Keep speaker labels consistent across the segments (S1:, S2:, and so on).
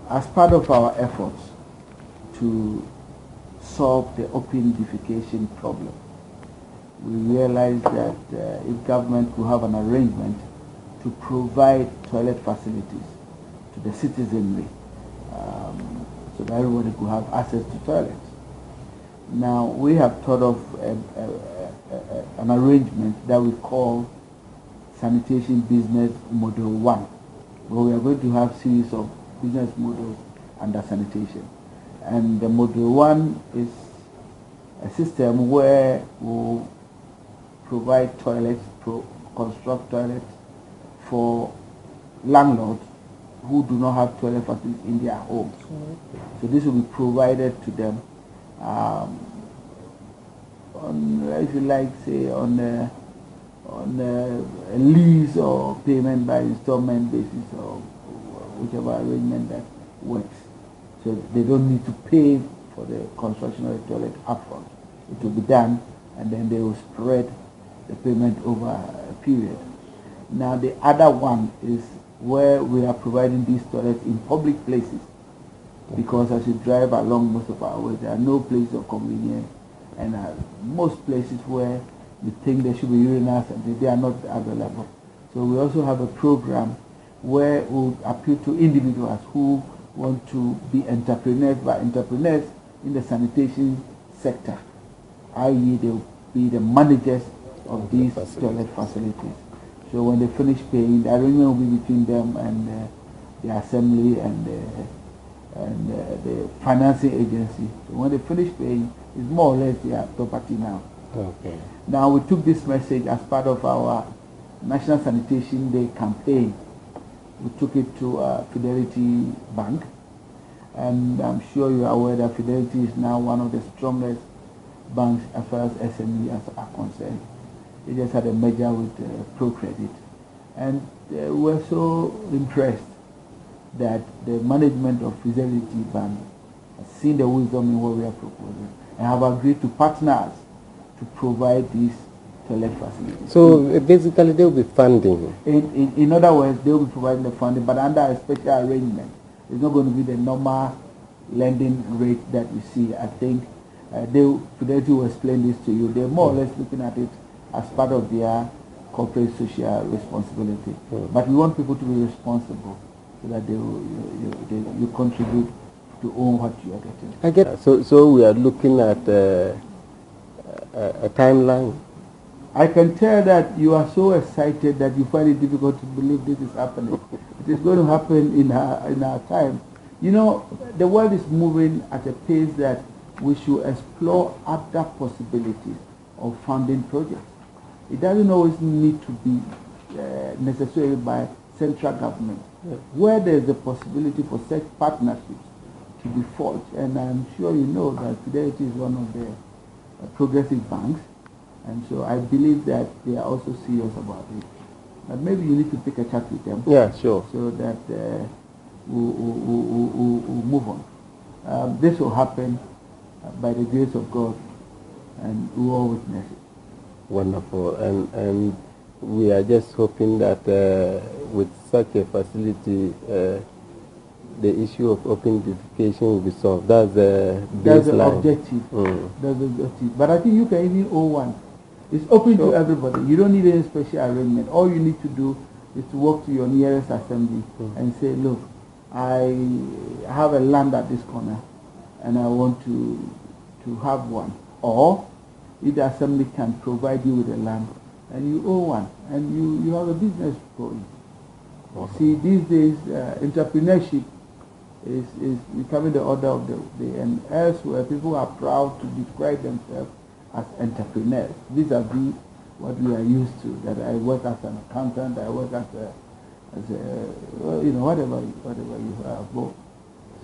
S1: as part of our efforts to solve the open defecation problem, we realized that if government could have an arrangement to provide toilet facilities to the citizenry, so that everybody could have access to toilets. Now, we have thought of an arrangement that we call Sanitation Business Model 1, where we are going to have series of business models under sanitation. And the Model 1 is a system where we'll provide toilets, construct toilets for landlords who do not have toilet facilities in their homes. So this will be provided to them on, if you like, say on a lease or payment by installment basis or whichever arrangement that works. So they don't need to pay for the construction of the toilet upfront. It will be done, and then they will spread the payment over a period. Now the other one is where we are providing these toilets in public places, because as you drive along most of our ways, there are no places of convenience, and most places where you think there should be urinals and they are not available. So we also have a program where we appeal to individuals who want to be entrepreneurs, but entrepreneurs in the sanitation sector, i.e. they will be the managers of these toilet facilities. So when they finish paying, the arrangement will be between them and the assembly and the financing agency. So when they finish paying, it's more or less their property now.
S2: Okay.
S1: Now we took this message as part of our National Sanitation Day campaign. We took it to Fidelity Bank, and I'm sure you are aware that Fidelity is now one of the strongest banks as far as SMEs are concerned. They just had a merger with ProCredit, and we're so impressed that the management of Fidelity Bank has seen the wisdom in what we are proposing and have agreed to partner us to provide these toilet facilities.
S2: So basically they will be funding.
S1: In other words, they will be providing the funding, but under a special arrangement. It's not going to be the normal lending rate that you see. I think Fidelity will explain this to you. They're more or less looking at it as part of their corporate social responsibility. But we want people to be responsible so that you contribute to own what you are getting.
S2: I get. So we are looking at a timeline.
S1: I can tell that you are so excited that you find it difficult to believe this is happening. It is going to happen in our time. You know, the world is moving at a pace that we should explore other possibilities of funding projects. It doesn't always need to be necessarily by central government. Where there is a possibility for such partnerships to be forged, and I'm sure you know that Fidelity is one of the progressive banks, and so I believe that they are also serious about it. But maybe you need to pick a chat with them.
S2: Yeah, sure.
S1: So that we'll move on. This will happen by the grace of God, and we all witness it.
S2: Wonderful. And we are just hoping that with such a facility, the issue of open defecation will be solved. That's the baseline.
S1: That's the objective. That's the objective. But I think you can even own one. It's open to everybody. You don't need any special arrangement. All you need to do is to walk to your nearest assembly and say, look, I have a land at this corner and I want to have one. Or if the assembly can provide you with a land and you own one and you have a business going. See, these days entrepreneurship is becoming the order of the day, and elsewhere people are proud to describe themselves as entrepreneurs. Vis-a-vis what we are used to, that I work as an accountant, I work as a whatever you have.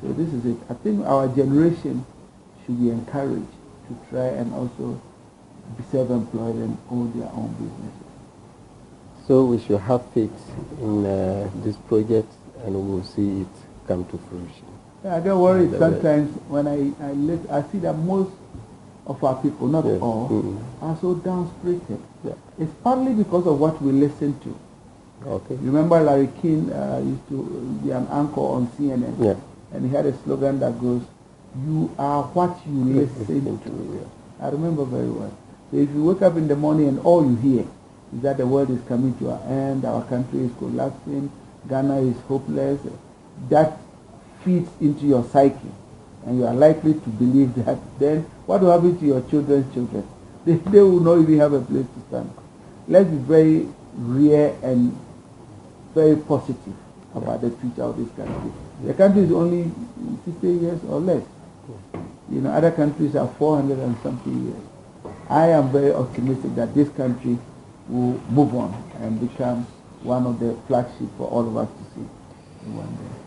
S1: So this is it. I think our generation should be encouraged to try and also be self-employed and own their own businesses.
S2: So we should have faith in this project, and we will see it come to fruition.
S1: Yeah, don't worry. Sometimes when I see that most of our people, not all, are so down-spirited.
S2: Yeah.
S1: It's partly because of what we listen to.
S2: Okay.
S1: Remember Larry King used to be an anchor on CNN.
S2: Yeah.
S1: and he had a slogan that goes, "You are what you listen to." I remember very well. So if you wake up in the morning and all you hear is that the world is coming to an end, our country is collapsing, Ghana is hopeless, that feeds into your psyche, and you are likely to believe that. Then what will happen to your children's children? They will not even have a place to stand. Let's be very real and very positive about the future of this country. The country is only 60 years or less. You know, other countries are 400 and something years. I am very optimistic that this country will move on and become one of the flagship for all of us to see in one day.